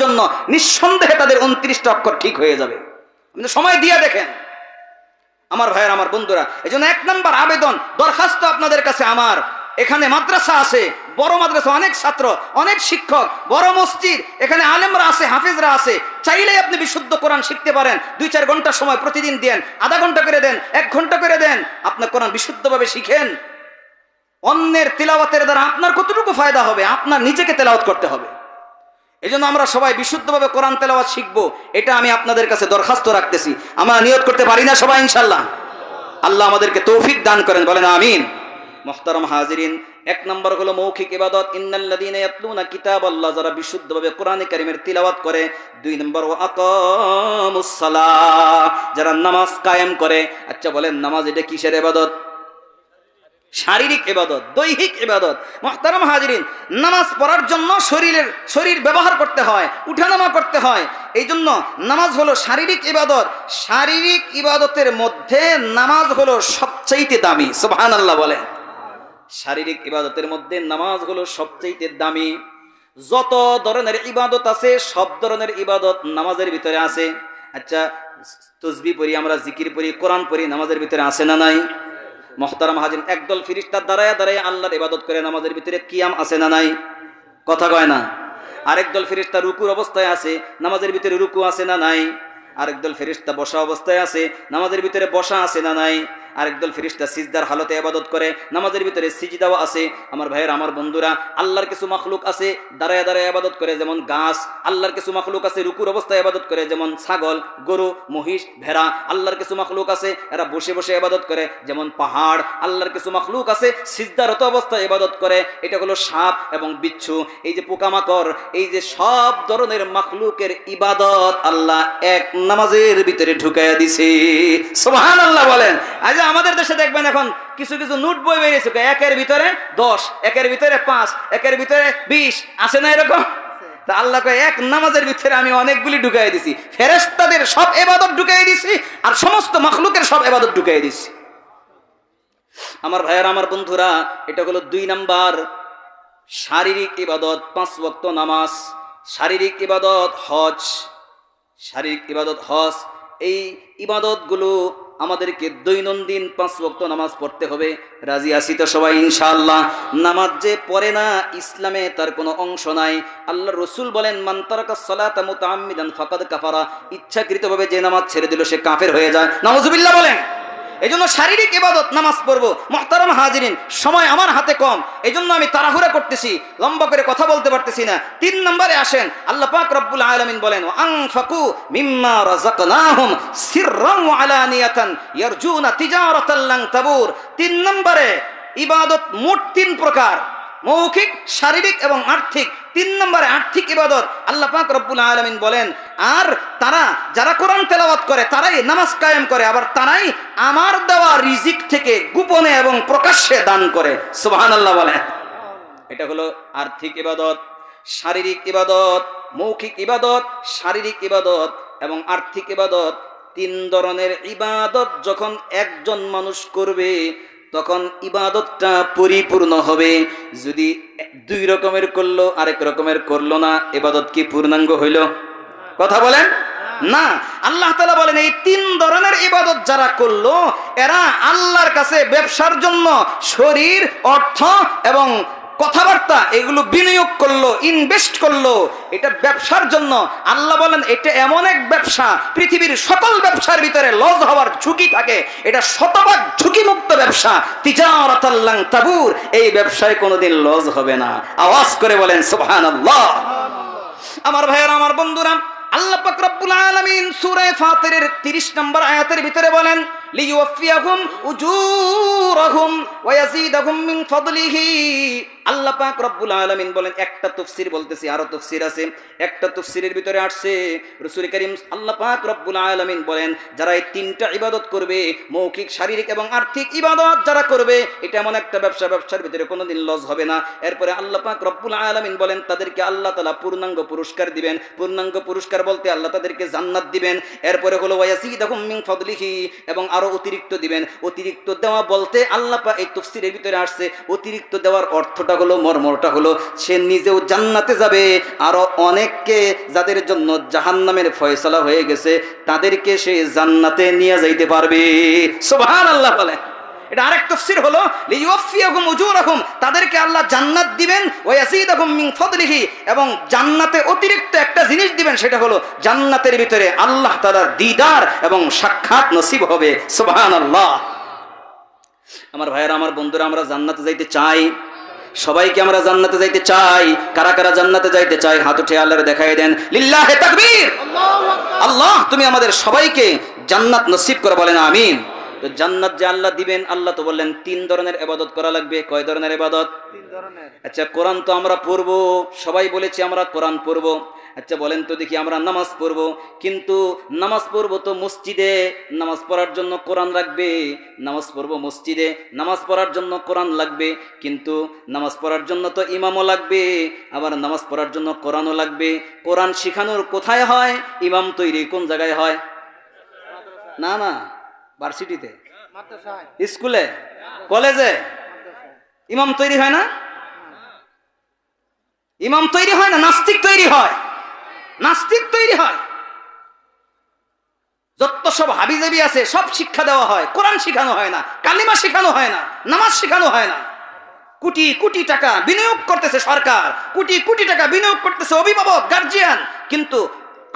জন্য নিঃসন্দেহে তাদের 29টা অক্ষর ঠিক হয়ে যাবে। আপনি সময় দিয়ে দেখেন আমার ভাইয়ের, আমার বন্ধুরা। এই জন্য 1 নম্বর আবেদন, দরখাস্ত আপনাদের কাছে আমার, এখানে মাদ্রাসা আছে, বড় মাদ্রাসা, অনেক ছাত্র, অনেক শিক্ষক, বড় মসজিদ, এখানে আলেমরা আছে, হাফিজরা আছে। চাইলেই আপনি বিশুদ্ধ কোরআন শিখতে পারেন। 2-4 ঘন্টা সময় প্রতিদিন দেন, আধা ঘন্টা করে দেন, 1 ঘন্টা করে দেন, আপনার কোরআন বিশুদ্ধভাবে শিখেন। অন্যের তিলাওয়াতের দ্বারা আপনার কতটুকু ফায়দা হবে? আপনার নিজেকে তেলাওয়াত করতে হবে। এই জন্য আমরা সবাই বিশুদ্ধভাবে কোরআন তেলাওয়াত শিখবো, এটা আমি আপনাদের কাছে দরখাস্ত রাখতেছি। আমরা নিয়ত করতে পারি না সবাই ইনশাআল্লাহ? আল্লাহ আমাদেরকে তৌফিক দান করেন, বলেন আমিন। মুহতারাম হাজিরিন, 1 নম্বর হলো মৌখিক ইবাদত, ইন্নাল্লাযীনা ইয়াতলুনা কিতাবাল্লাহ, যারা বিশুদ্ধভাবে কোরআনে কারীমের তিলাওয়াত করে। 2 নম্বর ওয়া আকামুস সালাহ, যারা নামাজ কায়েম করে। আচ্ছা বলেন, নামাজ এটা কিসের ইবাদত? শারীরিক ইবাদত, দৈহিক ইবাদত। মুহতারাম হাজিরিন, নামাজ পড়ার জন্য শরীর ব্যবহার করতে হয়, উঠানামা করতে হয়। এই জন্য নামাজ হলো শারীরিক ইবাদত। শারীরিক ইবাদতের মধ্যে নামাজ হলো সবচাইতে দামি। সুবহানাল্লাহ বলেন। শারীরিক ইবাদতের মধ্যে নামাজ হলো সবচাইতে দামি। যত ধরনের ইবাদত আছে সব ধরনের ইবাদত নামাজের ভিতরে আছে। আচ্ছা, তাসবিহ পড়ি আমরা, জিকির পড়ি, কোরআন পড়ি, নামাজের ভিতরে আছে না নাই? মুহতারাম হাজির, একদল ফেরেশতা দাঁড়ায় দাঁড়ায় আল্লাহর ইবাদত করে, নামাজের ভিতরে কিয়াম আছে না নাই? কথা কয় না। আরেক দল ফেরেশতা রুকুর অবস্থায় আছে, নামাজের ভিতরে রুকু আছে না নাই? আরেক দল ফেরেশতা বসা অবস্থায় আছে, নামাজের ভিতরে বসা আছে না নাই? আরেক দল ফেরেশতা সিজদার হালতে ইবাদত করে, নামাজের ভিতরে সিজদাও আছে। আমার ভাইয়ের, আমার বন্ধুরা, আল্লাহর কিছু মাখলুক আছে দাঁড়ায় দাঁড়ায় ইবাদত করে, যেমন গাছ। আল্লাহর কিছু মাখলুক আছে রুকুর অবস্থায় ইবাদত করে, যেমন ছাগল, গরু, মহিষ, ভেড়া। আল্লাহর কিছু মাখলুক আছে এরা বসে বসে ইবাদত করে, যেমন পাহাড়। আল্লাহর কিছু মাখলুক আছে সিজদারত অবস্থায় ইবাদত করে, এটা হলো সাপ এবং বিচ্ছু, এই যে পোকামাকড়। এই যে সব ধরনের মাখলুকের ইবাদত আল্লাহ এক নামাজের ভিতরে ঢুকাইয়া দিছে। সুবহানাল্লাহ বলেন। আজ আমাদের দেশে দেখবেন এখন কিছু কিছু নোট বই বেরিয়েছে, 1-এর ভিতরে 10, 1-এর ভিতরে 5, 1-এর ভিতরে 20, আছে না এরকম? তা আল্লাহ কয় এক নামাজের ভিতরে আমি অনেকগুলি ঢুকাই দিছি। ফেরেশতাদের সব ইবাদত ঢুকাই দিছি, আর সমস্ত মাখলুকের সব ইবাদত ঢুকাই দিছি। আমার ভাইয়েরা, আমার বন্ধুরা, এটা হলো 2 নাম্বার শারীরিক ইবাদত, 5 ওয়াক্ত নামাজ। শারীরিক ইবাদত হজ, শারীরিক ইবাদত হজ। এই ইবাদতগুলো আমাদেরকে দৈনন্দিন 5 ওয়াক্ত নামাজ পড়তে হবে। রাজি আছি তো সবাই ইনশাআল্লাহ? নামাজ যে পড়ে না, ইসলামে তার কোনো অংশ নাই। আল্লাহর রাসূল বলেন, মান তারাকাস সালাতা মুতাআম্মিদান ফাকাদ কাফারা, ইচ্ছাকৃতভাবে যে নামাজ ছেড়ে দিল সে কাফের হয়ে যায়। নাউযুবিল্লাহ বলেন। এই জন্য শারীরিক ইবাদত নামাজ পড়বো। মুহতারাম হাজিরিন, সময় আমার হাতে কম, এই জন্য আমি তাড়াহুড়া করতেছি, লম্বা করে কথা বলতে পারতেছি না। 3 নম্বরে আসেন, আল্লাহ পাক রব্বুল আলামিন বলেন, আনফাকু মিম্মা রাযাকনাহুম সিররান ওয়া আলানিয়াতান ইয়ারজুনা তিজারাতান লান তাবুর। 3 নম্বরে ইবাদত মোট 3 প্রকার, মৌখিক, শারীরিক এবং আর্থিক। 3 নম্বরে আর্থিক ইবাদত। আল্লাহ পাক রব্বুল আলামিন বলেন, আর তারা যারা কোরআন তেলাওয়াত করে তারাই নামাজ কায়েম করে, আবার তারাই আমার দেওয়া রিজিক থেকে গোপনে এবং প্রকাশ্যে দান করে। সুবহানাল্লাহ বলেন। এটা হলো আর্থিক ইবাদত। শারীরিক ইবাদত, মৌখিক ইবাদত, শারীরিক ইবাদত এবং আর্থিক ইবাদত, 3 ধরনের ইবাদত যখন একজন মানুষ করবে তখন ইবাদতটা পরিপূর্ণ হবে। যদি 2 রকমের করলো, আরেক রকমের করলো না, ইবাদত কি পূর্ণাঙ্গ হইল? কথা বলেন না। আল্লাহ তাআলা বলেন, এই 3 ধরনের ইবাদত যারা করলো এরা আল্লাহর কাছে ব্যবসার জন্য শরীর, অর্থ এবং কথাবার্তা এগুলো বিনিয়োগ করলো, ইনভেস্ট করলো, এটা ব্যবসার জন্য। আল্লাহ বলেন, এটা এমন এক ব্যবসা, পৃথিবীর সকল ব্যবসার ভিতরে লস হওয়ার ঝুঁকি থাকে, এটা শতভাগ ঝুঁকিমুক্ত ব্যবসা। তিজারাতান লান তাবুর, এই ব্যবসায় কোনোদিন লস হবে না। আওয়াজ করে বলেন সুবহানাল্লাহ। আমার ভাইয়েরা, আমার বন্ধুরা, আল্লাহ পাক রব্বুল আলামিন সূরা ফাতিরের 30 নম্বর আয়াতের ভিতরে বলেন, লিইউফিয়াহুম উজুরাহুম ওয়া ইয়াজিদাহুম মিন ফাদলিহি। আল্লাহ পাক রব্বুল আলামিন বলেন, একটা তাফসীর বলতেছি, আরো তাফসীর আছে। একটা তাফসীরের ভিতরে আসছে, রাসূল করিম আল্লাহ পাক রব্বুল আলামিন বলেন, যারা এই 3টা ইবাদত করবে, মৌখিক, শারীরিক এবং আর্থিক ইবাদত যারা করবে, এটা এমন একটা ব্যবসা, ব্যবসার ভিতরে কোনোদিন লস হবে না। এরপরে আল্লাহ পাক রব্বুল আলামিন বলেন, তাদেরকে আল্লাহ তাআলা পূর্ণাঙ্গ পুরস্কার দিবেন। পূর্ণাঙ্গ পুরস্কার বলতে আল্লাহ তাদেরকে জান্নাত দিবেন। এরপরে হলো ওয়া ইয়াজিদাহুম মিন ফাদলিহি, এবং আরো অতিরিক্ত দিবেন। অতিরিক্ত দেওয়া বলতে আল্লাহ পাক এই তাফসীরের ভিতরে আসছে, অতিরিক্ত দেওয়ার অর্থটা হলো, মর্মটা হলো সে নিজেও জান্নাতে যাবে, আরো অনেককে যাদের জন্য জাহান্নামের ফয়সালা হয়ে গেছে তাদেরকে সে জান্নাতে নিয়ে যাইতে পারবে। সুবহানাল্লাহ বলে। এটা আরেক তাফসীর হলো লিইউফিয়াহুম উজুরাহুম, তাদেরকে আল্লাহ জান্নাত দিবেন, ওয়া ইয়াজিদাহুম মিন ফাদলিহি, এবং জান্নাতে অতিরিক্ত একটা জিনিস দিবেন, সেটা হলো জান্নাতের ভিতরে আল্লাহ তাআলার দিদার এবং সাক্ষাৎ নসিব হবে। সুবহানাল্লাহ। আমার ভাইয়েরা, আমার বন্ধুরা, আমরা জান্নাতে যাইতে চাই, সবাইকে আমরা জান্নাতে যাইতে চাই। কারা কারা জান্নাতে যাইতে চাই হাত উঠে আল্লাহরে দেখাই দেন। লিল্লাহি তাকবীর। আল্লাহ তুমি আমাদের সবাইকে জান্নাত নসিব করে, বলেন আমিন। তো জান্নাত যে আল্লাহ দিবেন, আল্লাহ তো বললেন 3 ধরনের ইবাদত করা লাগবে। কয় ধরনের ইবাদত? 3 ধরনের। আচ্ছা, কোরআন তো আমরা পড়বো, সবাই বলেছি আমরা কোরআন পড়বো। আচ্ছা বলেন তো দেখি, আমরা নামাজ পড়বো, কিন্তু নামাজ পড়বো তো মসজিদে, নামাজ পড়ার জন্য কোরআন লাগবে। নামাজ পড়বো মসজিদে, নামাজ পড়ার জন্য কোরআন লাগবে, কিন্তু নামাজ পড়ার জন্য তো ইমামও লাগবে, আবার নামাজ পড়ার জন্য কোরআনও লাগবে। কোরআন শিখানোর কোথায় হয়? ইমাম তৈরি কোন জায়গায় হয়? না না, ভার্সিটিতে, স্কুলে, কলেজে ইমাম তৈরি হয় না? ইমাম তৈরি হয় না, নাস্তিক তৈরি হয়। নাস্তিক তৈরি হয়। যত সব হাবিজাবি আছে সব শিক্ষা দেওয়া হয়, কোরআন শিখানো হয় না, কালিমা শিখানো হয় না, নামাজ শিখানো হয় না। কোটি কোটি টাকা বিনিয়োগ করতেছে সরকার, কোটি কোটি টাকা বিনিয়োগ করতেছে অভিভাবক, গার্জিয়ান, কিন্তু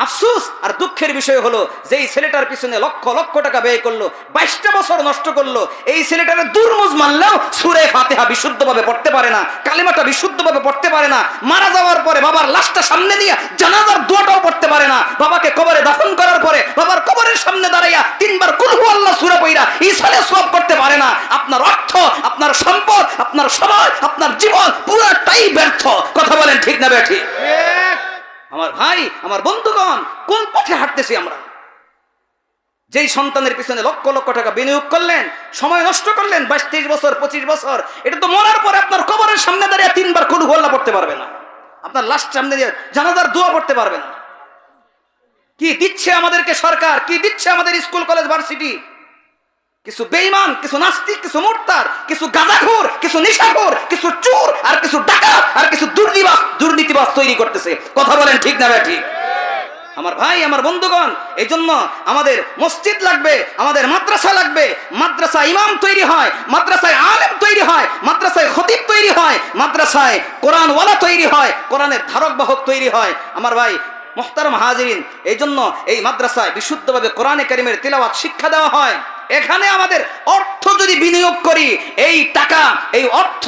আফসোস আর দুঃখের বিষয় হলো যেই ছেলেটার পিছনে লক্ষ লক্ষ টাকা ব্যয় করলো, 22টা বছর নষ্ট করলো, এই ছেলেটারে দুর্মুজ মানলেও সূরা ফাতিহা বিশুদ্ধভাবে পড়তে পারে না, কালিমাটা বিশুদ্ধভাবে পড়তে পারে না, মারা যাওয়ার পরে বাবার লাশটা সামনে নিয়ে জানাজার দোয়াটাও পড়তে পারে না, বাবাকে কবরে দাফন করার পরে বাবার কবরের সামনে দাঁড়াইয়া 3 বার কুল হুয়াল্লাহ সূরা পড়া ইসালে সওয়াব করতে পারে না। আপনার অর্থ, আপনার সম্পদ, আপনার সময়, আপনার জীবন পুরোটাই ব্যর্থ। কথা বলেন ঠিক না বেঠিক? আমার ভাই, আমার বন্ধুগণ, কোন পথে হাঁটতেছি আমরা? যেই সন্তানের পিছনে লক্ষ লক্ষ টাকা বিনিয়োগ করলেন, সময় নষ্ট করলেন, 22-23 বছর, 25 বছর, এটা তো মরার পরে আপনার কবরের সামনে দাঁড়িয়ে 3 বার কুল হুয়াল্লাহ পড়তে পারবে না, আপনার লাশ সামনে দিয়ে জানাজার দোয়া পড়তে পারবে না। কি দিচ্ছে আমাদেরকে সরকার? কি দিচ্ছে আমাদের স্কুল, কলেজ, ভার্সিটি? কিছু বেঈমান, কিছু নাস্তিক, কিছু মুরতাদ, কিছু গাঁজাখোর, কিছু নেশাখোর, কিছু চোর, আর কিছু ডাকাত, আর কিছু দুর্নীতিবাজ তৈরি করতেছে। কথা বলেন ঠিক না ঠিক? আমার ভাই, আমার বন্ধুগণ, এই জন্য আমাদের মসজিদ লাগবে, আমাদের মাদ্রাসা লাগবে। মাদ্রাসা ইমাম তৈরি হয়, মাদ্রাসায় আলেম তৈরি হয়, মাদ্রাসায় খতিব তৈরি হয়, মাদ্রাসায় কোরআনওয়ালা তৈরি হয়, কোরআনের ধারক বাহক তৈরি হয়। আমার ভাই মুহতারাম হাজিরিন, এই জন্য এই মাদ্রাসায় বিশুদ্ধভাবে কোরআনে কারিমের তিলাওয়াত শিক্ষা দেওয়া হয়। এখানে আমাদের অর্থ যদি বিনিয়োগ করি, এই টাকা, এই অর্থ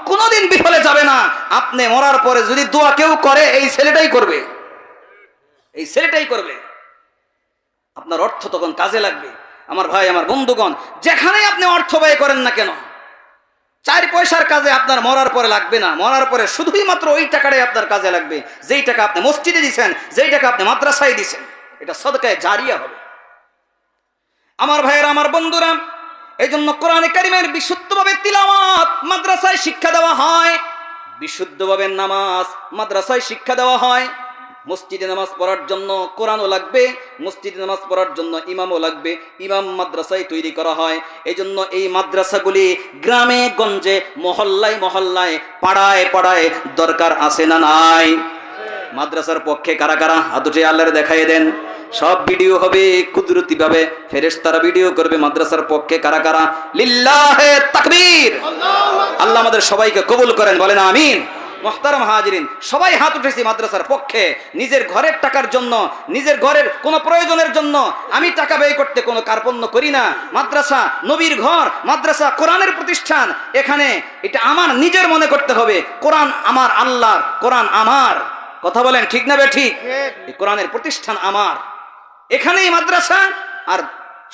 কোনোদিন বিফলে যাবে না। আপনি মরার পরে যদি দোয়া কেউ করে, এই ছেলেটাই করবে, এই ছেলেটাই করবে। আপনার অর্থ তখন কাজে লাগবে। আমার ভাই, আমার বন্ধুগণ, যেখানে আপনি অর্থ ব্যয় করেন না কেন, 4 পয়সার কাজে আপনার মরার পরে লাগবে না। মরার পরে শুধুই মাত্র ওই টাকাটাই আপনার কাজে লাগবে, যেই টাকা আপনি মসজিদে দিয়েছেন, যেই টাকা আপনি মাদ্রাসায় দিয়েছেন, এটা সদকায়ে জারিয়া হবে। আমার ভাইয়েরা, আমার বন্ধুরা, এই জন্য কোরআনে কারিমের বিশুদ্ধভাবে তিলাওয়াত মাদ্রাসায় শিক্ষা দেওয়া হয়, বিশুদ্ধভাবে নামাজ মাদ্রাসায় শিক্ষা দেওয়া হয়। মসজিদে নামাজ পড়ার জন্য কোরআনও লাগবে, মসজিদে নামাজ পড়ার জন্য ইমামও লাগবে। ইমাম মাদ্রাসায় তৈরি করা হয়। এই জন্য এই মাদ্রাসাগুলি গ্রামে গঞ্জে, মহল্লায় মহল্লায়, পাড়ায় পাড়ায় দরকার আছে না নাই? মাদ্রাসার পক্ষে কারা কারা হাত উঠে আল্লাহরে দেখাই দেন। সব ভিডিও হবে কুদরতি ভাবে, ফেরেশতারা ভিডিও করবে। মাদ্রাসার পক্ষে কারা কারা? লিল্লাহে তাকবীর। আল্লাহ আমাদের সবাইকে কবুল করেন, বলেন আমিন। মুহতারাম হাজিরিন, সবাই হাত উঠেছি মাদ্রাসার পক্ষে। নিজের ঘরের টাকার জন্য, নিজের ঘরের কোনো প্রয়োজনের জন্য আমি টাকা ব্যয় করতে কোনো কার্পণ্য করি না। মাদ্রাসা নবীর ঘর, মাদ্রাসা কোরআনের প্রতিষ্ঠান। এখানে এটা আমার নিজের মনে করতে হবে, কোরআন আমার আল্লাহর, কোরআন আমার। কথা বলেন ঠিক না বেঠিক? এই কোরআনের প্রতিষ্ঠান আমার, এখানেই মাদ্রাসা, আর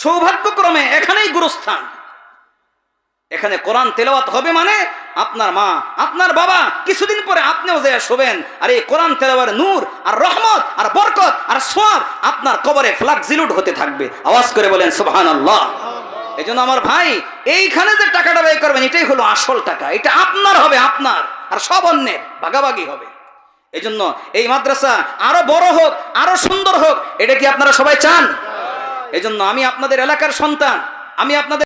সৌভাগ্যক্রমে এখানেই গুরুস্থান। এখানে কোরআন তেলাওয়াত হবে মানে আপনার মা, আপনার বাবা, কিছুদিন পরে আপনিও যে শোবেন, আর এই কোরআন তেলাওয়াতের নূর আর রহমত আর বরকত আর সওয়াব আপনার কবরে ফ্লাক্সিলুট হতে থাকবে। আওয়াজ করে বলেন সুবহানাল্লাহ। এই জন্য আমার ভাই, এইখানে যে টাকাটা ব্যয় করবেন, এটাই হলো আসল টাকা। এটা আপনার হবে, আপনার, আর সব অন্যের, ভাগাভাগি হবে। এই জন্য এই মাদ্রাসা আরো বড় হোক, আরো সুন্দর হোক, এটা কি আপনারা সবাই চান? এই জন্য আমি আপনাদের এলাকার সন্তান, আমি আপনাদের